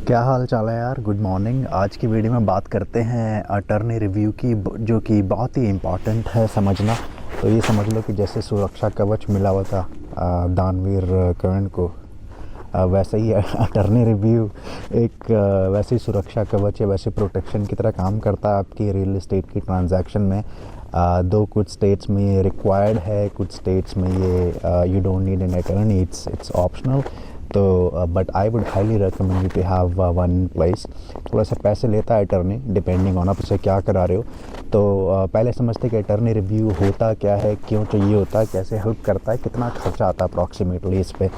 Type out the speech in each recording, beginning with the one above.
क्या हाल चाल है यार। Good morning. आज की वीडियो में बात करते हैं अटर्नी रिव्यू की, जो कि बहुत ही इम्पॉर्टेंट है समझना। तो ये समझ लो कि जैसे सुरक्षा कवच मिला हुआ था दानवीर कर्ण को, वैसे ही अटर्नी रिव्यू एक वैसे ही सुरक्षा कवच या वैसे प्रोटेक्शन की तरह काम करता है आपकी रियल एस्टेट की ट्रांजैक्शन में। दो कुछ स्टेट्स में ये रिक्वायर्ड है, कुछ स्टेट्स में ये you don't need an attorney, it's optional. तो but I would highly recommend you to have one place. थोड़ा सा पैसे लेता है अटर्नी, डिपेंडिंग ऑन आप उसे क्या करा रहे हो। तो पहले समझते कि अटर्नी रिव्यू होता क्या है, क्यों चाहिए होता है, कैसे हेल्प करता है, कितना खर्चा आता है अप्रॉक्सीमेटली इस पर।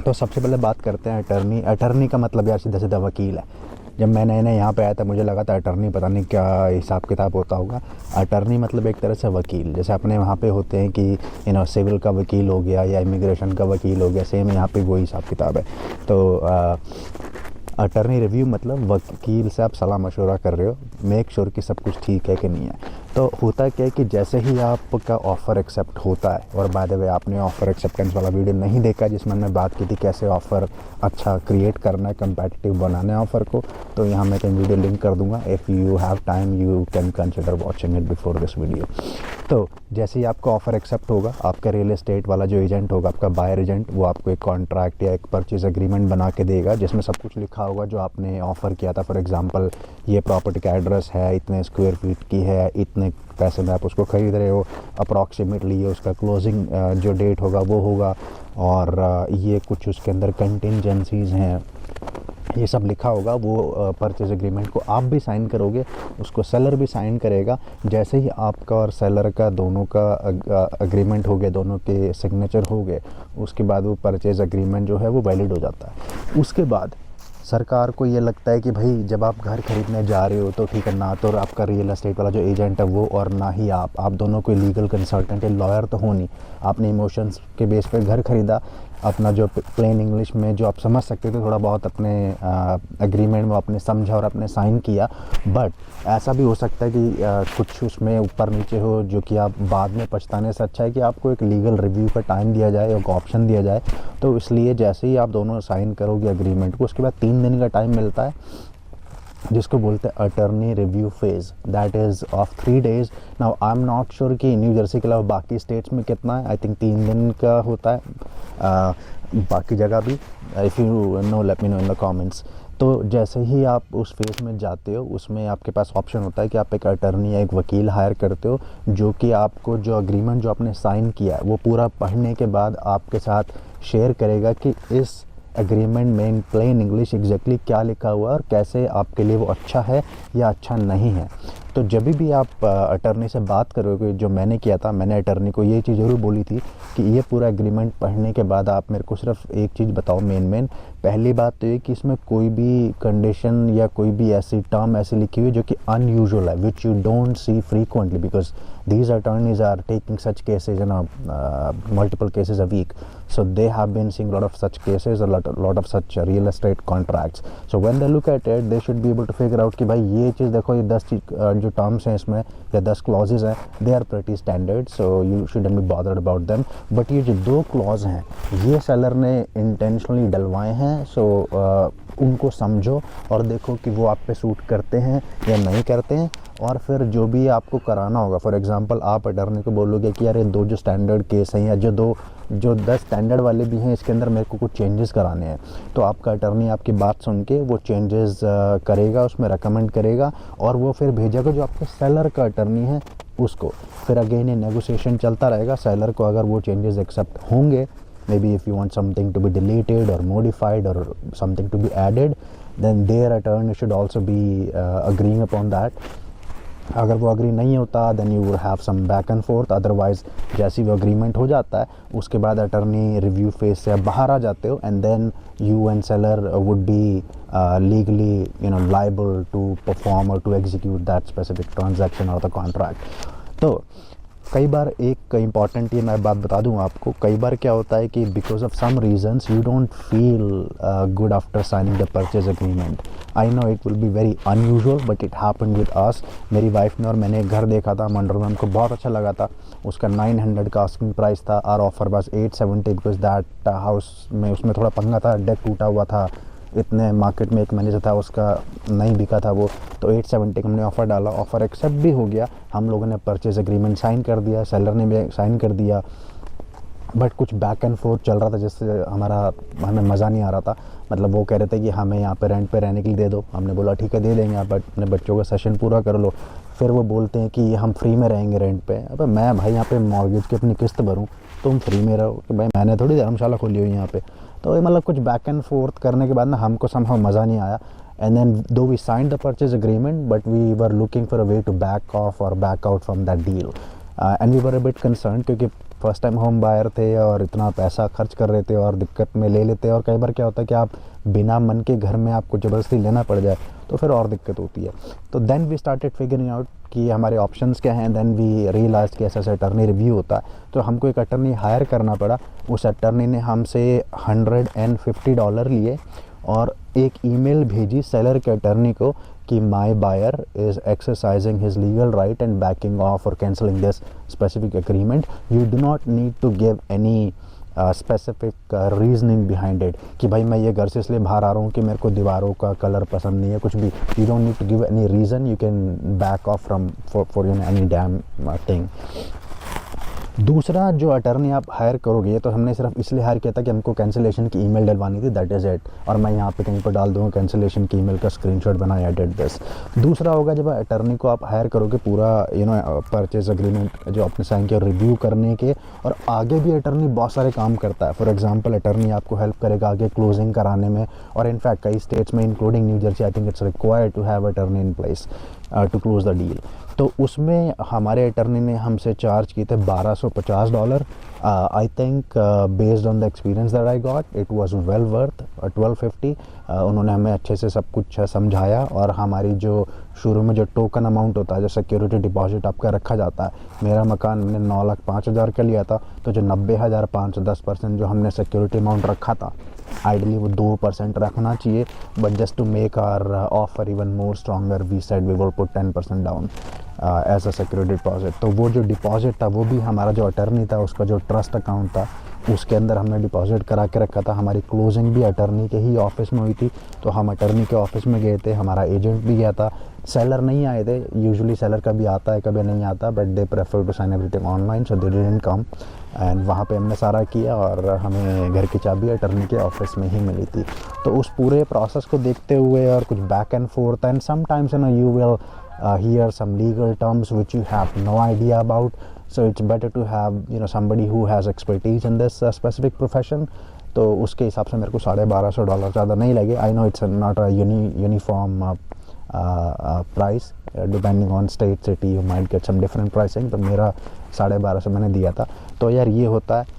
तो सबसे पहले बात करते हैं अटर्नी। अटर्नी का मतलब यार सीधा सीधा वकील है। जब मैं नए नए यहाँ पे आया था मुझे लगा था अटर्नी पता नहीं क्या हिसाब किताब होता होगा। अटर्नी मतलब एक तरह से वकील, जैसे अपने वहाँ पे होते हैं कि सिविल का वकील हो गया या इमिग्रेशन का वकील हो गया, सेम यहाँ पे वही हिसाब किताब है। तो अटर्नी रिव्यू मतलब वकील से आप सलाह मशवरा कर रहे हो, मेक श्योर कि सब कुछ ठीक है कि नहीं है। तो होता क्या है कि जैसे ही आपका ऑफ़र एक्सेप्ट होता है, और बाय द वे आपने ऑफ़र एक्सेप्टेंस वाला वीडियो नहीं देखा जिसमें मैं बात की थी कैसे ऑफ़र अच्छा क्रिएट करना है, कंपेटिटिव बनाना है ऑफ़र को, तो यहाँ मैं कहीं वीडियो लिंक कर दूंगा। If you have time you can consider watching it before this video. तो जैसे ही आपका ऑफ़र एक्सेप्ट होगा, आपका रियल एस्टेट वाला जो एजेंट होगा, आपका बायर एजेंट, वो आपको एक कॉन्ट्रैक्ट या एक परचेज एग्रीमेंट बना के देगा जिसमें सब कुछ लिखा होगा जो आपने ऑफ़र किया था। फॉर एग्जांपल ये प्रॉपर्टी का एड्रेस है, इतने स्क्वायर फीट की है, इतने पैसे में आप उसको ख़रीद रहे हो, अप्रॉक्सीमेटली ये उसका क्लोजिंग जो डेट होगा वो होगा, और ये कुछ उसके अंदर कंटिजेंसीज़ हैं, ये सब लिखा होगा। वो परचेज एग्रीमेंट को आप भी साइन करोगे, उसको सेलर भी साइन करेगा। जैसे ही आपका और सेलर का दोनों का एग्रीमेंट हो गया, दोनों के सिग्नेचर हो गए, उसके बाद वो परचेज एग्रीमेंट जो है वो वैलिड हो जाता है। उसके बाद सरकार को ये लगता है कि भाई जब आप घर खरीदने जा रहे हो तो ठीक है, ना तो आपका रियल एस्टेट वाला जो एजेंट है वो, और ना ही आप दोनों कोई लीगल कंसल्टेंट या लॉयर तो हो नहीं। आपने इमोशंस के बेस पे घर खरीदा, अपना जो प्लेन इंग्लिश में जो आप समझ सकते थे थोड़ा बहुत अपने एग्रीमेंट में आपने समझा और आपने साइन किया। बट ऐसा भी हो सकता है कि कुछ उसमें ऊपर नीचे हो जो कि आप बाद में पछताने से अच्छा है कि आपको एक लीगल रिव्यू का टाइम दिया जाए, एक ऑप्शन दिया जाए। तो इसलिए जैसे ही आप दोनों साइन करोगे एग्रीमेंट को, उसके बाद 3 दिन का टाइम मिलता है जिसको बोलते हैं attorney review phase, that is of 3 days. Now I am not sure कि न्यू जर्सी के अलावा बाकी स्टेट्स में कितना है, आई थिंक 3 दिन का होता है, बाकी जगह भी। If you know let me know in the comments. तो जैसे ही आप उस फेज़ में जाते हो, उसमें आपके पास ऑप्शन होता है कि आप एक अटर्नी या एक वकील हायर करते हो, जो कि आपको जो एग्रीमेंट जो आपने साइन किया है वो पूरा पढ़ने के बाद आपके साथ शेयर करेगा कि इस एग्रीमेंट में इन प्लेन इंग्लिश एग्जैक्टली क्या लिखा हुआ है और कैसे आपके लिए वो अच्छा है या अच्छा नहीं है। तो जब भी आप अटर्नी से बात करोगे, जो मैंने किया था, मैंने अटर्नी को ये चीज़ ज़रूर बोली थी कि ये पूरा एग्रीमेंट पढ़ने के बाद आप मेरे को सिर्फ एक चीज़ बताओ मेन। पहली बात तो ये कि इसमें कोई भी कंडीशन या कोई भी ऐसी टर्म ऐसी लिखी हुई जो कि अनयूजुअल है, which you don't see frequently, because these attorneys are taking such cases, multiple cases a week, so they have been seeing a lot of such cases, a lot of such real estate contracts. So when they look at it, they should be able to figure out कि भाई ये चीज़ देखो, ये 10 जो terms हैं इसमें या 10 clauses हैं, they are pretty standard, so you shouldn't be bothered about them. But ये जो 2 क्लॉज हैं ये सेलर ने इंटेंशनली डलवाए हैं, so उनको समझो और देखो कि वो आप पे सूट करते हैं या नहीं करते हैं, और फिर जो भी आपको कराना होगा। फॉर एग्जांपल आप अटर्नी को बोलोगे कि यार ये 2 जो स्टैंडर्ड केस हैं या जो 10 स्टैंडर्ड वाले भी हैं, इसके अंदर मेरे को कुछ चेंजेस कराने हैं, तो आपका अटर्नी आपकी बात सुन के वो चेंजेस करेगा, उसमें रेकमेंड करेगा, और वो फिर भेजेगा जो आपके सेलर का अटर्नी है उसको। फिर अगेन ये नेगोशिएशन चलता रहेगा। सेलर को अगर वो चेंजेस एक्सेप्ट होंगे, maybe if you want something to be deleted or modified or something to be added, then their attorney should also be agreeing upon that. अगर वो अग्री नहीं होता then you would have some back and forth. Otherwise जैसे वो agreement हो जाता है उसके बाद अटर्नी रिव्यू फेज से आप बाहर आ जाते हो, and then you and seller would be legally liable to perform or to execute that specific transaction or the contract. तो कई बार एक इम्पॉर्टेंट ये मैं बात बता दूं आपको, कई बार क्या होता है कि because of some reasons you don't feel good after signing the purchase agreement. I know it will be very unusual but it happened with us. मेरी वाइफ ने और मैंने एक घर देखा था मंडर में, हमको बहुत अच्छा लगा था। उसका 900 का आस्किंग प्राइस था, और ऑफर बस 870, बिकॉज दैट हाउस में उसमें थोड़ा पंगा था, डेक टूटा हुआ था, इतने मार्केट में एक महीने से था उसका नहीं बिका था वो, तो 870 हमने ऑफ़र डाला, ऑफ़र एक्सेप्ट भी हो गया, हम लोगों ने परचेज़ एग्रीमेंट साइन कर दिया, सेलर ने भी साइन कर दिया। बट कुछ बैक एंड फोर्थ चल रहा था जिससे हमें मज़ा नहीं आ रहा था। मतलब वो कह रहे थे कि हमें यहाँ पे रेंट पे रहने के लिए दे दो, हमने बोला ठीक है दे देंगे आप, बट अपने बच्चों का सेशन पूरा कर लो। फिर वो बोलते हैं कि हम फ्री में रहेंगे रेंट पे। अब मैं भाई यहाँ पे मॉर्गेज की अपनी किस्त भरूँ, तुम फ्री में रहो, कि भाई मैंने थोड़ी धर्मशाला खोली हुई यहाँ पे। तो ये मतलब कुछ बैक एंड फोर्थ करने के बाद ना हमको समहाउ मज़ा नहीं आया। And then though we signed the purchase agreement, but we were looking for a way to back off or back out from that deal. And we were a bit concern, क्योंकि first time home buyer थे और इतना पैसा खर्च कर रहे थे और दिक्कत में ले लेते हैं। और कई बार क्या होता है कि आप बिना मन के घर में आपको ज़बरदस्ती लेना पड़ जाए तो फिर और दिक्कत होती है। तो then we started figuring out कि हमारे ऑप्शंस क्या हैं। देन वी रियलाइज कि ऐसा अटर्नी रिव्यू होता है, तो हमको एक अटर्नी हायर करना पड़ा। उस अटर्नी ने हमसे $150 लिए और एक ईमेल भेजी सेलर के अटर्नी को कि my buyer is exercising his legal right and backing off or cancelling this specific agreement. You do not need to give any specific reasoning behind it, कि भाई मैं ये घर से इसलिए बाहर आ रहा हूँ कि मेरे को दीवारों का कलर पसंद नहीं है, कुछ भी। You don't need to give any reason, you can back off from for any damn thing. दूसरा जो अटर्नी आप हायर करोगे, तो हमने सिर्फ इसलिए हायर किया था कि हमको कैंसिलेशन की ईमेल डलवानी थी, दैट इज़ इट। और मैं यहाँ पे कहीं पर डाल दूँगा कैंसिलेशन की ईमेल का स्क्रीनशॉट बनाया, आई डिड दिस। दूसरा होगा जब अटर्नी को आप हायर करोगे पूरा परचेज एग्रीमेंट जो आपने साइन किया रिव्यू करने के, और आगे भी अटर्नी बहुत सारे काम करता है। फॉर एग्जाम्पल अटर्नी आपको हेल्प करेगा आगे क्लोजिंग कराने में, और इनफैक्ट कई स्टेट्स में including New Jersey I think it's required to have attorney in place to close the deal. तो उसमें हमारे अटर्नी ने हमसे चार्ज किए थे $1250। I think based on the experience that I got it was well worth 1250। उन्होंने हमें अच्छे से सब कुछ समझाया, और हमारी जो शुरू में जो टोकन अमाउंट होता है, जो सिक्योरिटी डिपॉजिट आपका रखा जाता है, मेरा मकान मैंने 9,05,000 का लिया था, तो जो 90,500 10% जो हमने सिक्योरिटी अमाउंट रखा था, आइडली वो 2% रखना चाहिए। But just to make our offer even more stronger we said we will put 10% down as a security deposit. तो वो जो डिपॉजिट था वो भी हमारा जो अटर्नी था उसका जो ट्रस्ट अकाउंट था उसके अंदर हमने डिपॉजिट करा के रखा था। हमारी क्लोजिंग भी अटर्नी के ही ऑफिस में हुई थी, तो हम अटर्नी के ऑफिस में गए थे, हमारा एजेंट भी गया था, सेलर नहीं आए थे। यूजुअली सेलर कभी आता है कभी नहीं आता, but they prefer to sign everything online, so they didn't come. And वहाँ पे हमने सारा किया और हमें घर की चाबी अटर्नी के ऑफिस में ही मिली थी। तो उस पूरे प्रोसेस को देखते हुए और कुछ back and fourth, and sometimes you will hear some legal terms which you have no idea about, so it's better to have somebody who has expertise in this specific profession। तो उसके हिसाब से मेरे को $1250 ज़्यादा नहीं लगे। I know it's not a uniform price, depending on state city you might get some different pricing, तो मेरा 1250 मैंने दिया था। तो यार ये होता है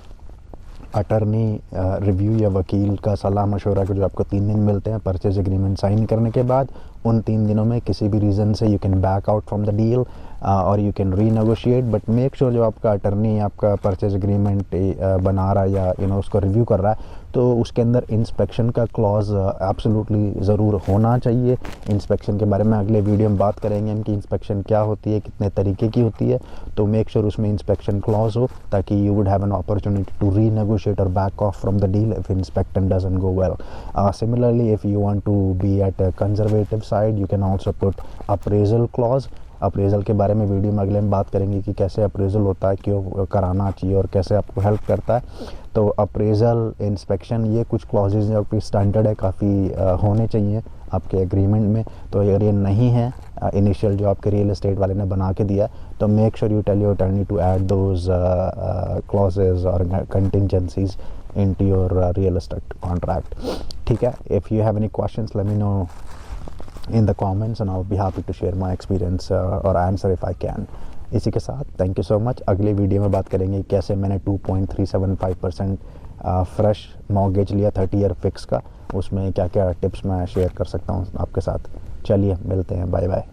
अटर्नी रिव्यू या वकील का सलाह मशवरा को जो आपको 3 दिन मिलते हैं परचेज एग्रीमेंट साइन करने के बाद। उन 3 दिनों में किसी भी रीज़न से you can back out from the deal or you can renegotiate, but make sure जो आपका अटर्नी आपका परचेज एग्रीमेंट बना रहा है या उसको रिव्यू कर रहा है, तो उसके अंदर इंस्पेक्शन का क्लॉज एब्सोल्युटली ज़रूर होना चाहिए। इंस्पेक्शन के बारे में अगले वीडियो में बात करेंगे हम कि इंस्पेक्शन क्या होती है, कितने तरीके की होती है। तो मेक श्योर उसमें इंस्पेक्शन क्लॉज हो, ताकि you would have an opportunity to renegotiate or back off from the deal if inspection doesn't go well. Similarly, if you want to be at a conservative side, you can also put appraisal clause। Appraisal के बारे में video में अगले में बात करेंगे कि कैसे अप्रेज़ल होता है, क्यों कराना चाहिए और कैसे आपको हेल्प करता है। तो अप्रेज़ल, इंस्पेक्शन, ये कुछ क्लॉजेज जो आपकी स्टैंडर्ड है, काफ़ी होने चाहिए आपके एग्रीमेंट में। तो अगर ये नहीं है इनिशियल जो आपके रियल एस्टेट वाले ने बना के दिया, तो make sure you tell your attorney to add those clauses और contingencies into your real estate contract। ठीक है, if you have any questions let me know in the comments and I'll be happy to share my experience or answer if I can। इसी के साथ thank you so much. अगले video में बात करेंगे कैसे मैंने 2.375% फ्रेश मॉर्गेज लिया 30 ईयर फिक्स का, उसमें क्या क्या टिप्स मैं शेयर कर सकता हूँ आपके साथ। चलिए मिलते हैं, बाय बाय।